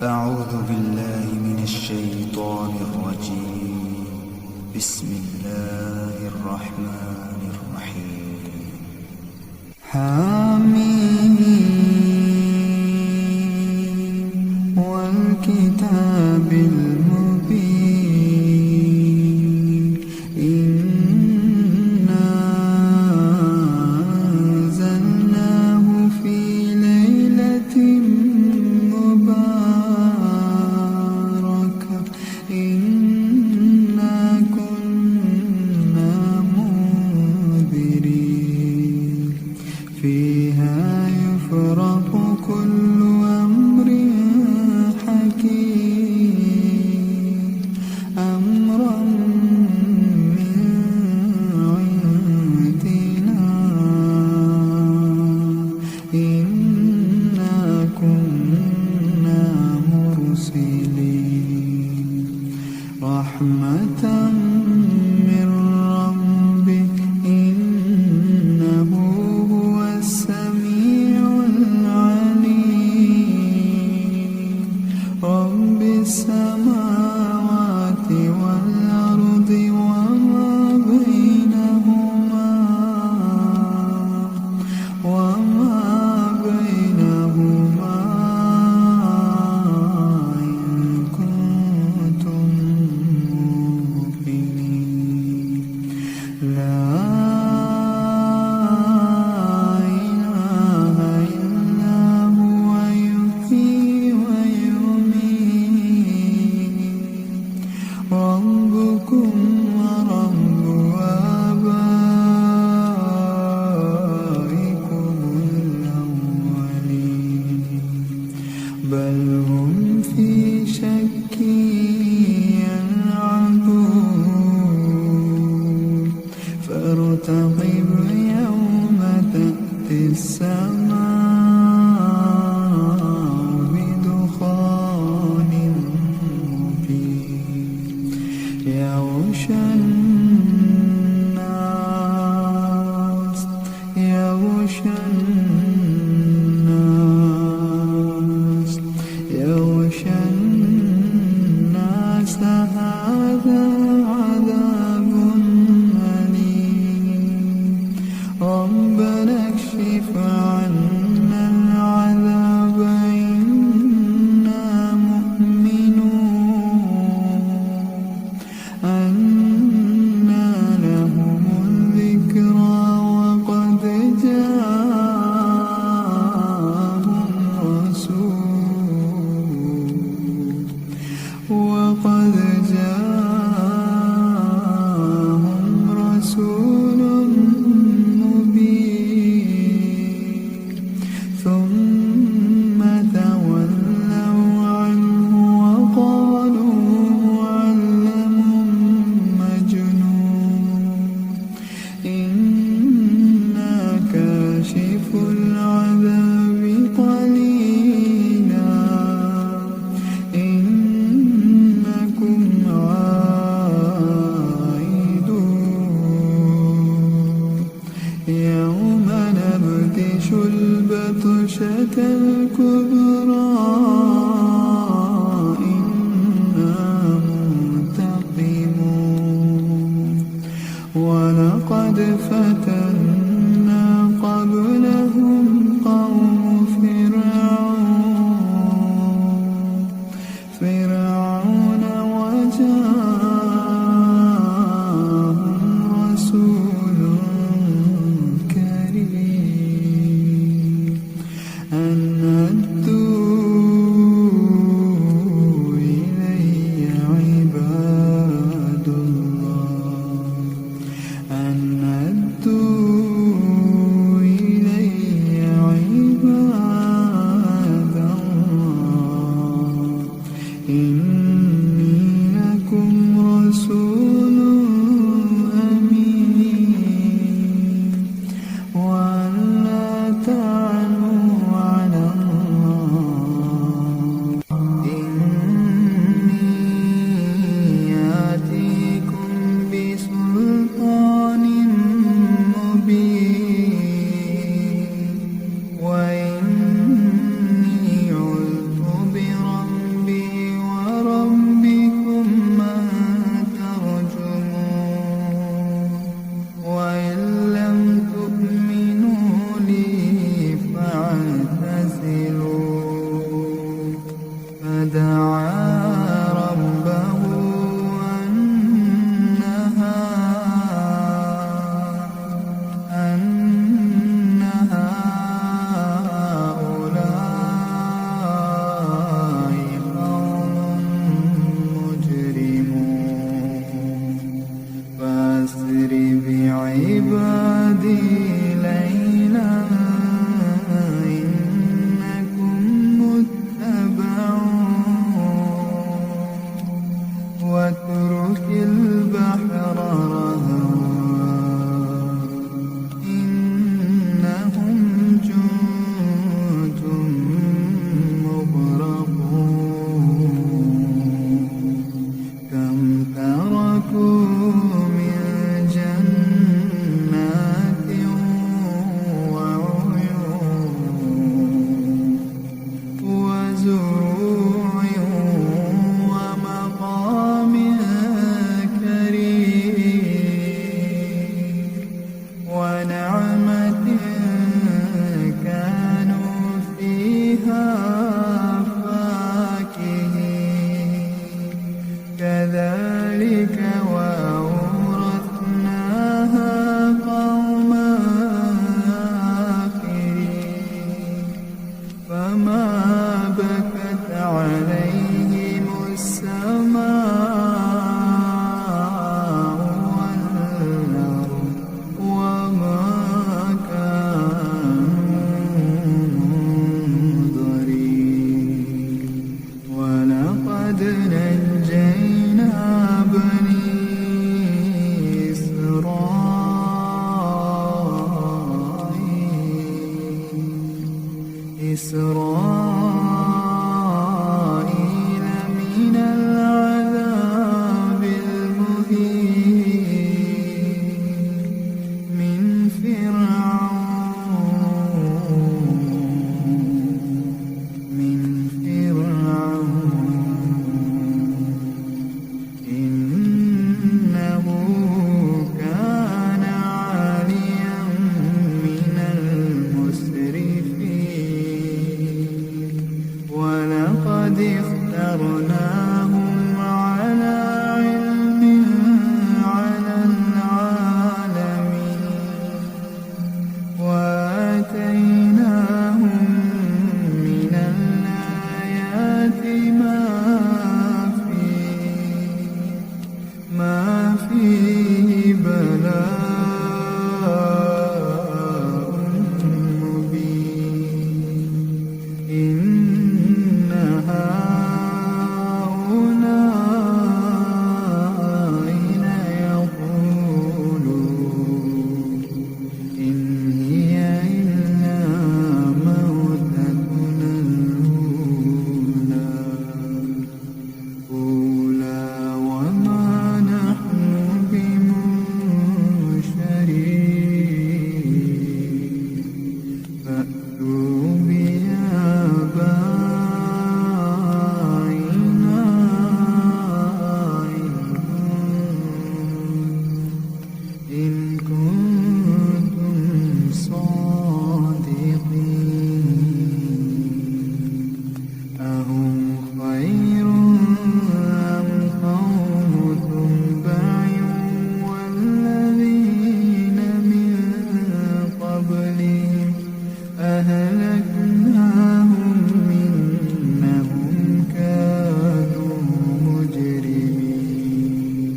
أعوذ بالله من الشيطان الرجيم. بسم الله الرحمن الرحيم. حميم والكتاب المبين إنا أنزلناه في ليلة مباركة إنا كنا منذرين فيها يفرق كل أمر حكيم أمرا من عندنا إنا كنا مرسلين رحمة من ربك إنه هو السميع العليم رب السماوات والأرض وما بينهما إن كنتم موقنين لا إله إلا هو يحيي ويميت ربكم ورب آبائكم الأولين بل هم في شك يلعبون فارتقب يوم تأتي السماء بدخان مبين يغشى الناس هذا عذاب أليم ربنا اكشف عنا العذاب إنا مؤمنون أنى لهم الذكرى وقد جاءهم رسول ولقد نجينا بني إسرائيل من العذاب المهين من فرعون إنه كان عاليا من المسرفين ولقد اخترناهم على علم على العالمين وآتيناهم من الآيات ما فيه بلاء مبين إن هؤلاء ليقولون إن هي إلا موتتنا الأولى وما نحن بمنشرين فأتوا بآبائنا إن كنتم صادقين أهم خير أم قوم تبع والذين من قبلهم أهلكناهم إنهم كانوا مجرمين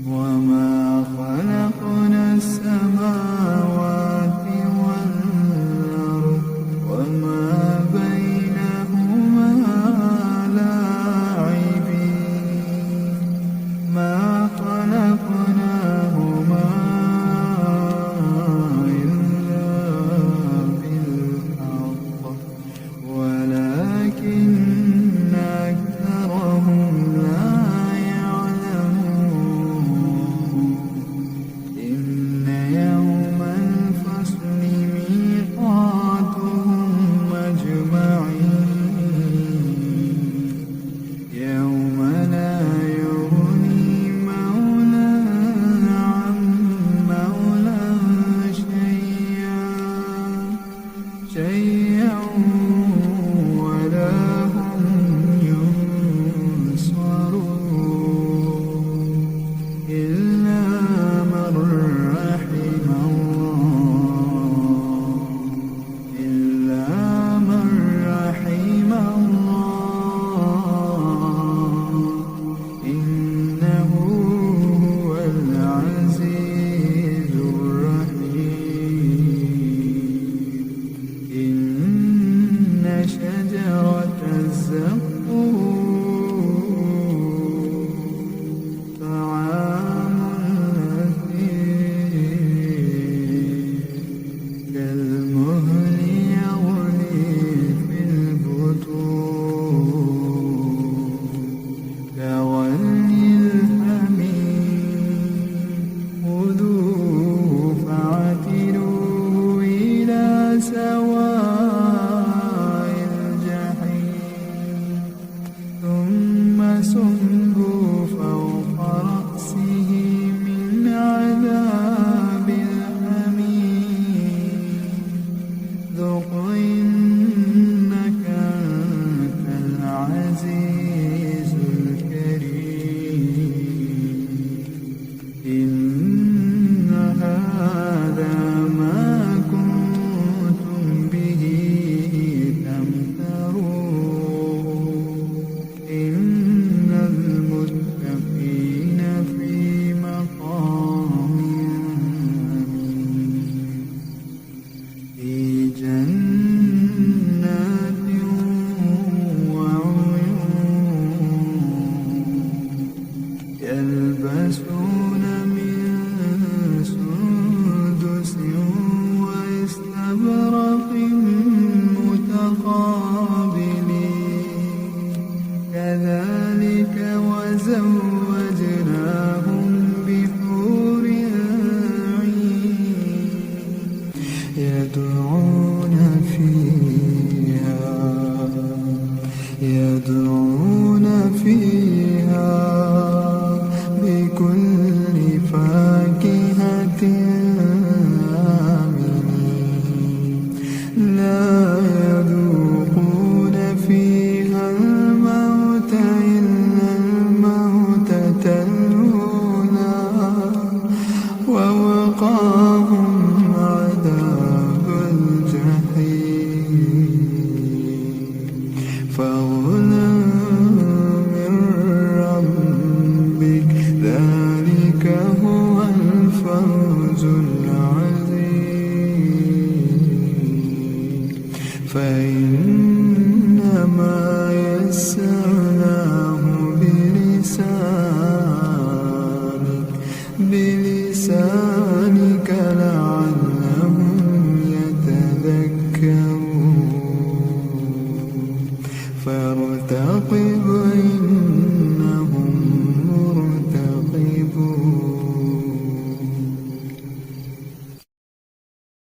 وما خلقنا السماوات والأرض وما بينهما لاعبين ما خلقناهما إلا بالحق ولكن أكثرهم لا يعلمون إن يوم الفصل ميقاتهم أجمعين يوم لا يغني مولى عن مولى شيئا ولا هم ينصرون إلا من رحم الله إنه هو العزيز الرحيم إن شجرة الزقوم طعام الأثيم كالمهل يغلي في البطون كغلي الحميم خذوه فاعتلوه إلى سواء الجحيم ثم صبوا فوق رأسه من عذاب الحميم ذق إنك أنت العزيز الكريم إن هذا ما كنتم به تمترون إن المتقين في مقام أمين في جنات وعيون يستمتعون فيها بكل فاكهة آمنين لا يذوقون فيها الموت إلا الموتة الأولى ووقاهم عذاب الجحيم فضلا من ربك ذلك هو الفوز العظيم فإنما يسرناه بلسانك لعلهم يتذكرون فارتقب